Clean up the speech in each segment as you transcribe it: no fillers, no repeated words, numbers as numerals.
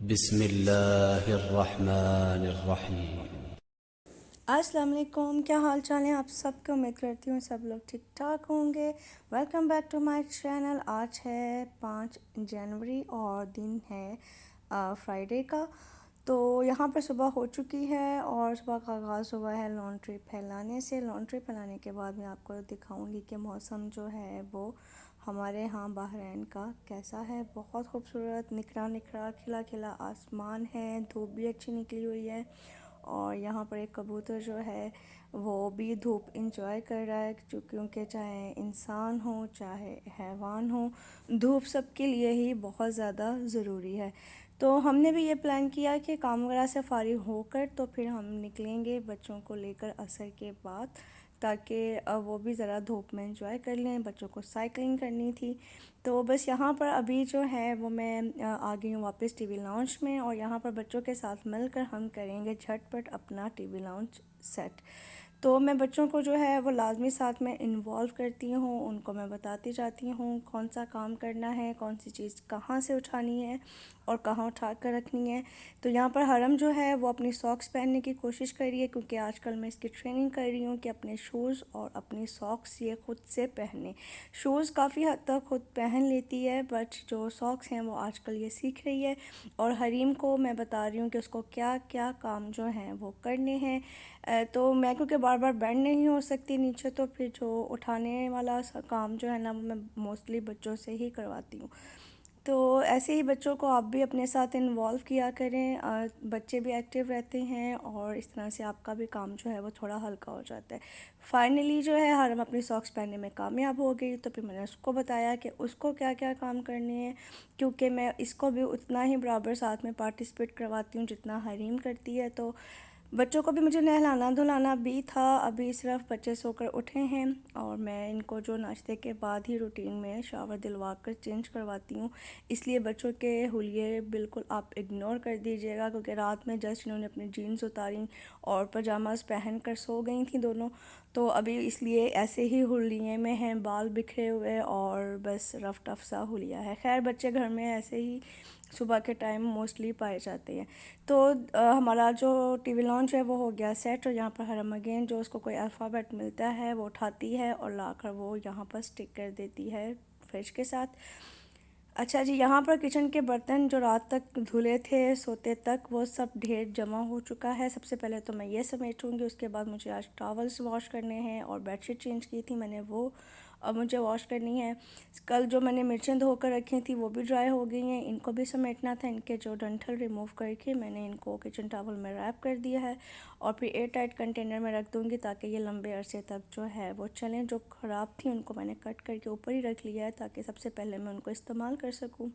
बिस्मिल्लाहिर्रहमानिर्रहीम। अस्सलाम वालेकुम, क्या हाल चाल है आप सबके। उम्मीद करती हूँ सब लोग ठीक ठाक होंगे। Welcome back to my channel. आज है 5 जनवरी और दिन है फ्राइडे का। तो यहाँ पर सुबह हो चुकी है और सुबह का आगाज़ हुआ है लॉन्ड्री फैलाने से। लॉन्ड्री फैलाने के बाद मैं आपको दिखाऊंगी कि मौसम जो है वो हमारे यहाँ बहरैन का कैसा है। बहुत खूबसूरत निखरा निखरा खिला खिला आसमान है, धूप भी अच्छी निकली हुई है और यहाँ पर एक कबूतर जो है वो भी धूप इंजॉय कर रहा है, क्योंकि चाहे इंसान हो चाहे हैवान हो, धूप सबके लिए ही बहुत ज़्यादा ज़रूरी है। तो हमने भी ये प्लान किया कि काम वगैरह से फारिग होकर तो फिर हम निकलेंगे बच्चों को लेकर असर के बाद, ताकि वो भी ज़रा धूप में इंजॉय कर लें। बच्चों को साइकिलिंग करनी थी। तो बस यहाँ पर अभी जो है वो मैं आ गई हूँ वापस टीवी लाउंज में, और यहाँ पर बच्चों के साथ मिलकर हम करेंगे झटपट अपना टीवी लाउंज सेट। तो मैं बच्चों को जो है वो लाजमी साथ में इन्वॉल्व करती हूँ, उनको मैं बताती जाती हूँ कौन सा काम करना है, कौन सी चीज़ कहाँ से उठानी है और कहाँ उठा कर रखनी है। तो यहाँ पर हरम जो है वो अपनी सॉक्स पहनने की कोशिश कर रही है, क्योंकि आजकल मैं इसकी ट्रेनिंग कर रही हूँ कि अपने शूज़ और अपनी सॉक्स ये खुद से पहने। शूज़ काफ़ी हद तक खुद पहन लेती है, बट जो सॉक्स हैं वो आजकल ये सीख रही है। और हरीम को मैं बता रही हूँ कि उसको क्या क्या काम जो हैं वो करने हैं। तो मैं क्योंकि बार बार बेंड नहीं हो सकती नीचे, तो फिर जो उठाने वाला काम जो है ना वो मैं मोस्टली बच्चों से ही करवाती हूँ। तो ऐसे ही बच्चों को आप भी अपने साथ इन्वॉल्व किया करें, बच्चे भी एक्टिव रहते हैं और इस तरह से आपका भी काम जो है वो थोड़ा हल्का हो जाता है। फाइनली जो है हरम अपनी सॉक्स पहनने में कामयाब हो गई, तो फिर मैंने उसको बताया कि उसको क्या क्या काम करने हैं, क्योंकि मैं इसको भी उतना ही बराबर साथ में पार्टिसिपेट करवाती हूँ जितना हरीम करती है। तो बच्चों को भी मुझे नहलाना धुलाना भी था। अभी सिर्फ बच्चे सोकर उठे हैं और मैं इनको जो नाश्ते के बाद ही रूटीन में शावर दिलवा कर चेंज करवाती हूँ, इसलिए बच्चों के हुलिये बिल्कुल आप इग्नोर कर दीजिएगा, क्योंकि रात में जस्ट इन्होंने अपनी जीन्स उतारी और पजामाज पहन कर सो गई थी दोनों। तो अभी इसलिए ऐसे ही हुलिये में हैं, बाल बिखरे हुए और बस रफ टफ सा हुलिया है। खैर बच्चे घर में ऐसे ही सुबह के टाइम मोस्टली पाए जाते हैं। तो हमारा जो टीवी लॉन्च है वो हो गया सेट, और यहाँ पर हरम अगेन जो उसको कोई अल्फ़ाबेट मिलता है वो उठाती है और लाकर वो यहाँ पर स्टिक कर देती है फ्रिज के साथ। अच्छा जी, यहाँ पर किचन के बर्तन जो रात तक धुले थे सोते तक, वो सब ढेर जमा हो चुका है। सबसे पहले तो मैं ये समेटूंगी, उसके बाद मुझे आज टॉवल्स वॉश करने हैं और बेडशीट चेंज की थी मैंने, वो अब मुझे वॉश करनी है। कल जो मैंने मिर्चें धो कर रखी थी वो भी ड्राई हो गई हैं, इनको भी समेटना था। इनके जो डंठल रिमूव करके मैंने इनको किचन टॉवल में रैप कर दिया है और फिर एयर टाइट कंटेनर में रख दूँगी, ताकि ये लंबे अरसे तक जो है वो चलें। जो ख़राब थी उनको मैंने कट करके ऊपर ही रख लिया है, ताकि सबसे पहले मैं उनको इस्तेमाल कर सकूँ।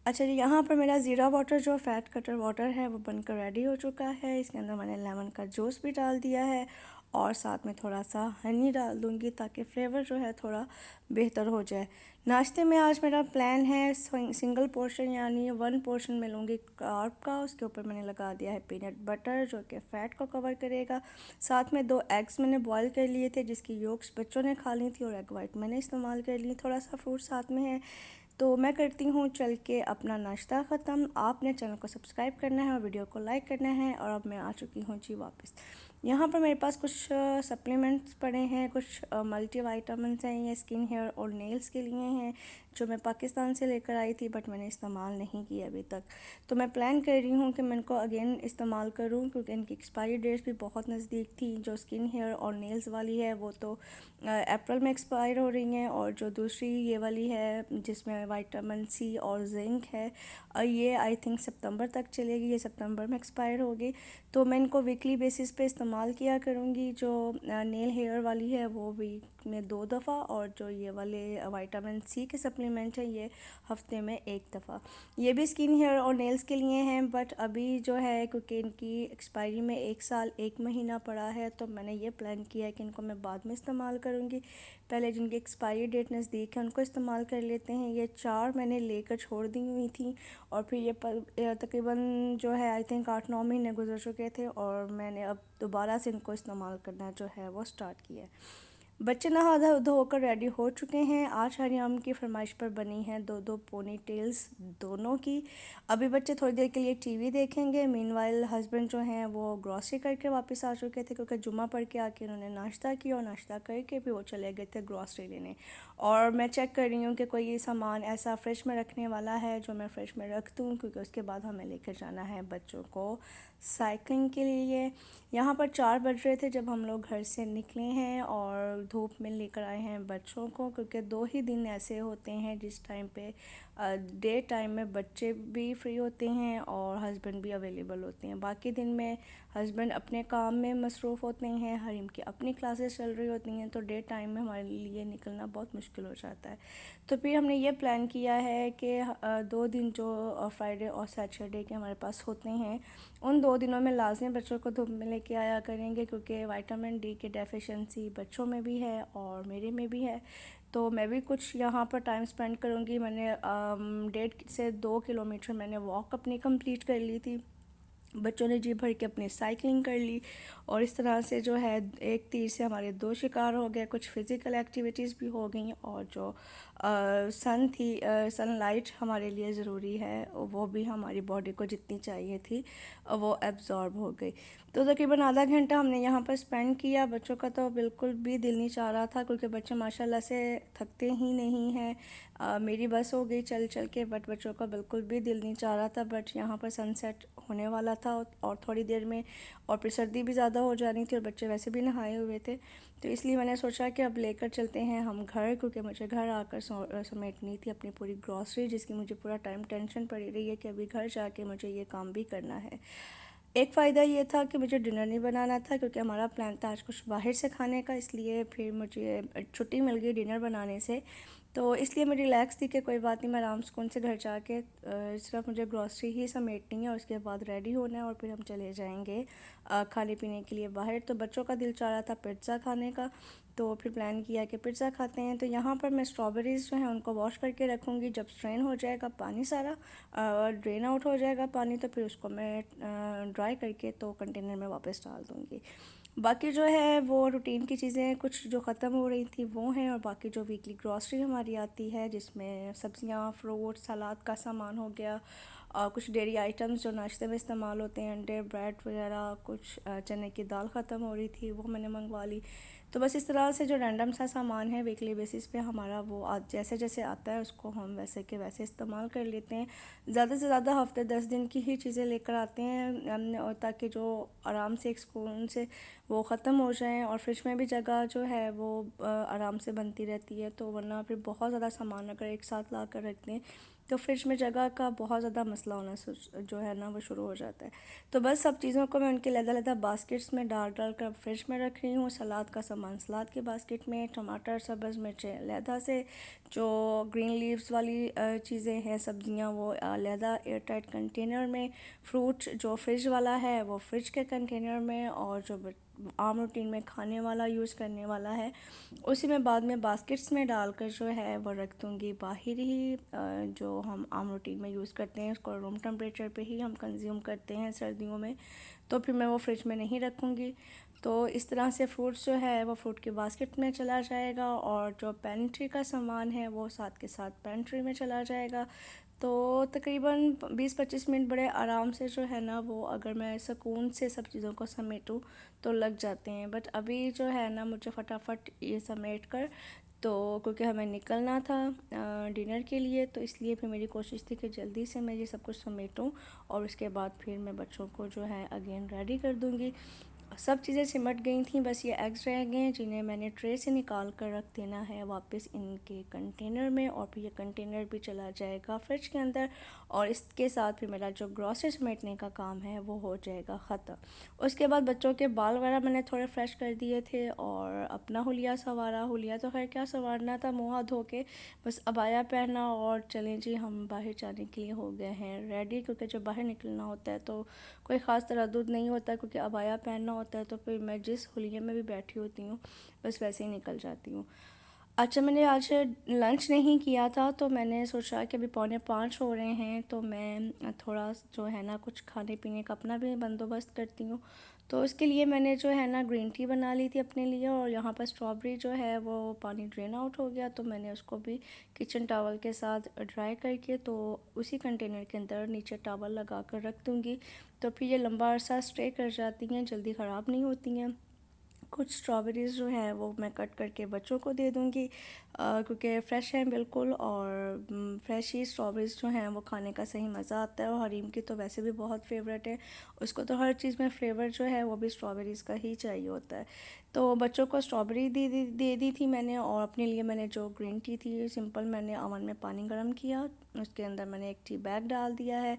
अच्छा जी, यहाँ पर मेरा ज़ीरा वाटर जो फ़ैट कटर वाटर है वो बनकर रेडी हो चुका है। इसके अंदर मैंने लेमन का जूस भी डाल दिया है और साथ में थोड़ा सा हनी डाल दूँगी, ताकि फ्लेवर जो है थोड़ा बेहतर हो जाए। नाश्ते में आज मेरा प्लान है सिंगल पोर्शन, यानी 1 पोर्शन मैं लूँगी कार्ब का। उसके ऊपर मैंने लगा दिया है पीनट बटर, जो कि फ़ैट को कवर करेगा। साथ में 2 एग्स मैंने बॉईल कर लिए थे, जिसकी योक्स बच्चों ने खा ली थी और एग वाइट मैंने इस्तेमाल कर ली। थोड़ा सा फ्रूट साथ में है। तो मैं करती हूँ चल के अपना नाश्ता ख़त्म। आपने चैनल को सब्सक्राइब करना है और वीडियो को लाइक करना है। और अब मैं आ चुकी हूँ जी वापस। यहाँ पर मेरे पास कुछ सप्लीमेंट्स पड़े हैं, कुछ मल्टी वाइटामिनस हैं, ये स्किन हेयर और नेल्स के लिए हैं, जो मैं पाकिस्तान से लेकर आई थी बट मैंने इस्तेमाल नहीं किया अभी तक। तो मैं प्लान कर रही हूँ कि मैं इनको अगेन इस्तेमाल करूँ, क्योंकि इनकी एक्सपायरी डेट्स भी बहुत नज़दीक थी। जो स्किन हेयर और नेल्स वाली है वो तो अप्रैल में एक्सपायर हो रही हैं, और जो दूसरी ये वाली है जिसमें विटामिन सी और जिंक है, ये आई थिंक सितंबर तक चलेगी, ये सितंबर में एक्सपायर होगी। तो मैं इनको वीकली बेसिस पे इस्तेमाल किया करूँगी। जो नेल हेयर वाली है वो वीक में 2 दफ़ा, और जो ये वाले विटामिन सी के सप्लीमेंट हैं ये हफ्ते में 1 दफ़ा। ये भी स्किन हेयर और नेल्स के लिए हैं, बट अभी जो है क्योंकि इनकी एक्सपायरी में 1 साल 1 महीना पड़ा है, तो मैंने ये प्लान किया है कि इनको मैं बाद में इस्तेमाल करूँगी। पहले जिनकी एक्सपायरी डेट नज़दीक है उनको इस्तेमाल कर लेते हैं। ये 4 मैंने लेकर छोड़ दी हुई थी, और फिर ये तकरीबन जो है आई थिंक 8-9 महीने गुजर चुके थे, और मैंने अब दोबारा से इनको इस्तेमाल करना जो है वो स्टार्ट किया है। बच्चे नहा धोकर रेडी हो चुके हैं। आज हरियाम की फरमाइश पर बनी हैं दो दो पोनी टेल्स दोनों की। अभी बच्चे थोड़ी देर के लिए टीवी देखेंगे। मीनवाइल हस्बैंड जो हैं वो ग्रॉसरी करके वापस आ चुके थे, क्योंकि जुम्मा पढ़ के आके उन्होंने नाश्ता किया और नाश्ता करके भी वो चले गए थे ग्रॉसरी लेने। और मैं चेक कर रही हूँ कि कोई ये सामान ऐसा फ्रिज में रखने वाला है जो मैं फ्रिज में रख दूँ, क्योंकि उसके बाद हमें लेकर जाना है बच्चों को साइकिलिंग के लिए। यहाँ पर 4 बज रहे थे जब हम लोग घर से निकले हैं और धूप में लेकर आए हैं बच्चों को, क्योंकि 2 ही दिन ऐसे होते हैं जिस टाइम पे डे टाइम में बच्चे भी फ्री होते हैं और हस्बैंड भी अवेलेबल होते हैं। बाकी दिन में हस्बैंड अपने काम में मसरूफ़ होते हैं, हरीम की अपनी क्लासेस चल रही होती हैं, तो डे टाइम में हमारे लिए निकलना बहुत मुश्किल हो जाता है। तो फिर हमने ये प्लान किया है कि 2 दिन जो फ्राइडे और सैटरडे के हमारे पास होते हैं, उन 2 दिनों में लाजमी बच्चों को धूप में लेके आया करेंगे, क्योंकि विटामिन डी की डेफिशिएंसी बच्चों में भी है और मेरे में भी है। तो मैं भी कुछ यहाँ पर टाइम स्पेंड करूँगी। मैंने 1.5 से 2 किलोमीटर मैंने वॉक अपनी कंप्लीट कर ली थी। बच्चों ने जी भर के अपनी साइकिलिंग कर ली और इस तरह से जो है एक तीर से हमारे 2 शिकार हो गए। कुछ फ़िज़िकल एक्टिविटीज़ भी हो गई और जो सनलाइट हमारे लिए ज़रूरी है वो भी हमारी बॉडी को जितनी चाहिए थी वो एब्ज़ॉर्ब हो गई। तो तकरीबन आधा घंटा हमने यहाँ पर स्पेंड किया। बच्चों का तो बिल्कुल भी दिल नहीं चाह रहा था, क्योंकि बच्चे माशाल्लाह से थकते ही नहीं हैं। मेरी बस हो गई चल चल के, बट बच्चों का बिल्कुल भी दिल नहीं चाह रहा था। बट यहाँ पर सनसेट होने वाला था और थोड़ी देर में, और फिर सर्दी भी ज़्यादा हो जानी थी और बच्चे वैसे भी नहाए हुए थे। तो इसलिए मैंने सोचा कि अब लेकर चलते हैं हम घर, क्योंकि मुझे घर आकर समेटनी थी अपनी पूरी ग्रॉसरी, जिसकी मुझे पूरा टाइम टेंशन पड़ी रही है कि अभी घर जाके मुझे ये काम भी करना है। एक फ़ायदा ये था कि मुझे डिनर नहीं बनाना था, क्योंकि हमारा प्लान था आज कुछ बाहर से खाने का, इसलिए फिर मुझे छुट्टी मिल गई डिनर बनाने से। तो इसलिए मैं रिलैक्स थी कि कोई बात नहीं, मैं आराम सुकून से घर जाके सिर्फ मुझे ग्रॉसरी ही समेटनी है और उसके बाद रेडी होना है और फिर हम चले जाएंगे खाने पीने के लिए बाहर। तो बच्चों का दिल चाह रहा था पिज़्ज़ा खाने का, तो फिर प्लान किया कि पिज़्ज़ा खाते हैं। तो यहाँ पर मैं स्ट्रॉबेरीज़ जो हैं उनको वॉश करके रखूँगी। जब स्ट्रेन हो जाएगा पानी सारा, ड्रेन आउट हो जाएगा पानी, तो फिर उसको मैं ड्राई करके तो कंटेनर में वापस डाल दूँगी। बाकी जो है वो रूटीन की चीज़ें कुछ जो ख़त्म हो रही थी वो हैं, और बाकी जो वीकली ग्रॉसरी हमारी आती है जिसमें सब्ज़ियाँ, फ्रूट, सलाद का सामान हो गया और कुछ डेयरी आइटम्स जो नाश्ते में इस्तेमाल होते हैं, अंडे, ब्रेड वगैरह, कुछ चने की दाल ख़त्म हो रही थी वो मैंने मंगवा ली। तो बस इस तरह से जो रैंडम सा सामान है वीकली बेसिस पे हमारा वो जैसे जैसे आता है उसको हम वैसे के वैसे इस्तेमाल कर लेते हैं। ज़्यादा से ज़्यादा हफ्ते 10 दिन की ही चीज़ें लेकर आते हैं, और ताकि जो आराम से एक सुकून से वो ख़त्म हो जाएं, और फ्रिज में भी जगह जो है वो आराम से बनती रहती है। तो वरना फिर बहुत ज़्यादा सामान अगर एक साथ ला कर रख दें तो फ्रिज में जगह का बहुत ज़्यादा मसला होना जो है ना वो शुरू हो जाता है। तो बस सब चीज़ों को मैं उनके लहदा बास्केट्स में डाल डाल कर फ्रिज में रख रही हूँ। सलाद का सामान सलाद के बास्केट में, टमाटर, सब्ज़ मिर्चें लहदा से, जो ग्रीन लीव्स वाली चीज़ें हैं सब्ज़ियाँ वो लहदा एयर टाइट कंटेनर में, फ्रूट जो फ्रिज वाला है वो फ्रिज के कंटेनर में, और जो आम रूटीन में खाने वाला यूज़ करने वाला है उसी में बाद में बास्केट्स में डालकर जो है वो रख दूँगी बाहर ही। जो हम आम रूटीन में यूज़ करते हैं उसको रूम टेम्परेचर पे ही हम कंज्यूम करते हैं सर्दियों में, तो फिर मैं वो फ्रिज में नहीं रखूँगी। तो इस तरह से फ्रूट्स जो है वो फ्रूट के बास्केट में चला जाएगा, और जो पेंट्री का सामान है वो साथ के साथ पेंट्री में चला जाएगा। तो तकरीबन 20-25 मिनट बड़े आराम से जो है ना वो, अगर मैं सुकून से सब चीज़ों को समेटूँ तो लग जाते हैं। बट अभी जो है ना मुझे फटाफट ये समेट कर, तो क्योंकि हमें निकलना था डिनर के लिए, तो इसलिए फिर मेरी कोशिश थी कि जल्दी से मैं ये सब कुछ समेटूँ और उसके बाद फिर मैं बच्चों को जो है अगेन रेडी कर दूँगी। सब चीज़ें सिमट गई थी, बस ये एग्स रह गए हैं जिन्हें मैंने ट्रे से निकाल कर रख देना है वापस इनके कंटेनर में, और फिर ये कंटेनर भी चला जाएगा फ्रिज के अंदर, और इसके साथ फिर मेरा जो ग्रॉसरी समेटने का काम है वो हो जाएगा ख़त्म। उसके बाद बच्चों के बाल वगैरह मैंने थोड़े फ्रेश कर दिए थे और अपना हुलिया संवारा। हुलिया तो खैर क्या संवारना था, मुँह हाथ धो के बस अबाया पहना और चलें जी हम बाहर जाने के लिए हो गए हैं रेडी, क्योंकि जब बाहर निकलना होता है तो कोई ख़ास तरद्दुद नहीं होता, क्योंकि अबाया पहनना होता है तो फिर मैं जिस हुलिये में भी बैठी होती हूँ बस वैसे ही निकल जाती हूँ। अच्छा, मैंने आज लंच नहीं किया था, तो मैंने सोचा कि अभी 4:45 हो रहे हैं, तो मैं थोड़ा जो है ना कुछ खाने पीने का अपना भी बंदोबस्त करती हूँ। तो इसके लिए मैंने जो है ना ग्रीन टी बना ली थी अपने लिए, और यहाँ पर स्ट्रॉबेरी जो है वो पानी ड्रेन आउट हो गया, तो मैंने उसको भी किचन टॉवल के साथ ड्राई करके तो उसी कंटेनर के अंदर नीचे टॉवल लगा कर रख दूँगी। तो फिर ये लंबा अरसा स्टे कर जाती हैं, जल्दी ख़राब नहीं होती हैं। कुछ स्ट्रॉबेरीज़ जो हैं वो मैं कट करके बच्चों को दे दूँगी, क्योंकि फ़्रेश हैं बिल्कुल, और फ्रेश ही स्ट्रॉबेरीज़ जो हैं वो खाने का सही मज़ा आता है। और हरीम की तो वैसे भी बहुत फेवरेट है, उसको तो हर चीज़ में फ्लेवर जो है वो भी स्ट्रॉबेरीज़ का ही चाहिए होता है। तो बच्चों को स्ट्रॉबेरी दे दी थी मैंने, और अपने लिए मैंने जो ग्रीन टी थी सिंपल, मैंने ओवन में पानी गर्म किया, उसके अंदर मैंने एक टी बैग डाल दिया है,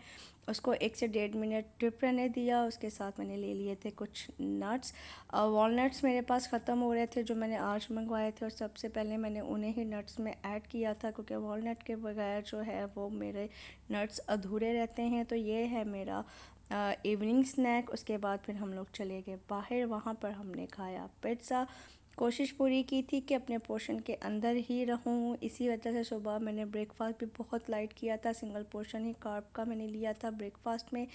उसको 1 से 1.5 मिनट ड्रिप रहने दिया। उसके साथ मैंने ले लिए थे कुछ नट्स, वॉलनट्स मेरे पास ख़त्म हो रहे थे जो मैंने आज मंगवाए थे, और सबसे पहले मैंने उन्हें ही नट्स में ऐड किया था, क्योंकि वॉलनट के बगैर जो है वो मेरे नट्स अधूरे रहते हैं। तो ये है मेरा इवनिंग स्नैक। उसके बाद फिर हम लोग चले गए बाहर, वहाँ पर हमने खाया पिज़्ज़ा। कोशिश पूरी की थी कि अपने पोर्शन के अंदर ही रहूं, इसी वजह से सुबह मैंने ब्रेकफास्ट भी बहुत लाइट किया था, सिंगल पोर्शन ही कार्ब का मैंने लिया था ब्रेकफास्ट में,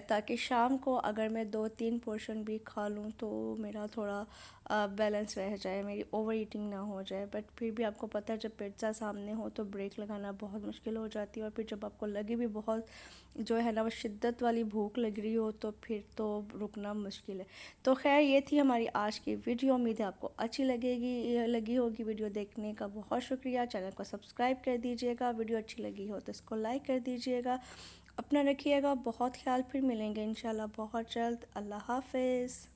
ताकि शाम को अगर मैं 2-3 पोर्शन भी खा लूँ तो मेरा थोड़ा बैलेंस रह जाए, मेरी ओवर ईटिंग ना हो जाए। बट फिर भी आपको पता है जब पिज़्ज़ा सामने हो तो ब्रेक लगाना बहुत मुश्किल हो जाती है, और फिर जब आपको लगे भी बहुत जो है ना वो शिद्दत वाली भूख लग रही हो तो फिर तो रुकना मुश्किल है। तो खैर ये थी हमारी आज की वीडियो, उम्मीद है आपको अच्छी लगी होगी। वीडियो देखने का बहुत शुक्रिया, चैनल को सब्सक्राइब कर दीजिएगा, वीडियो अच्छी लगी हो तो इसको लाइक कर दीजिएगा। अपना रखिएगा बहुत ख्याल, फिर मिलेंगे इंशाल्लाह बहुत जल्द। अल्लाह हाफ़िज़।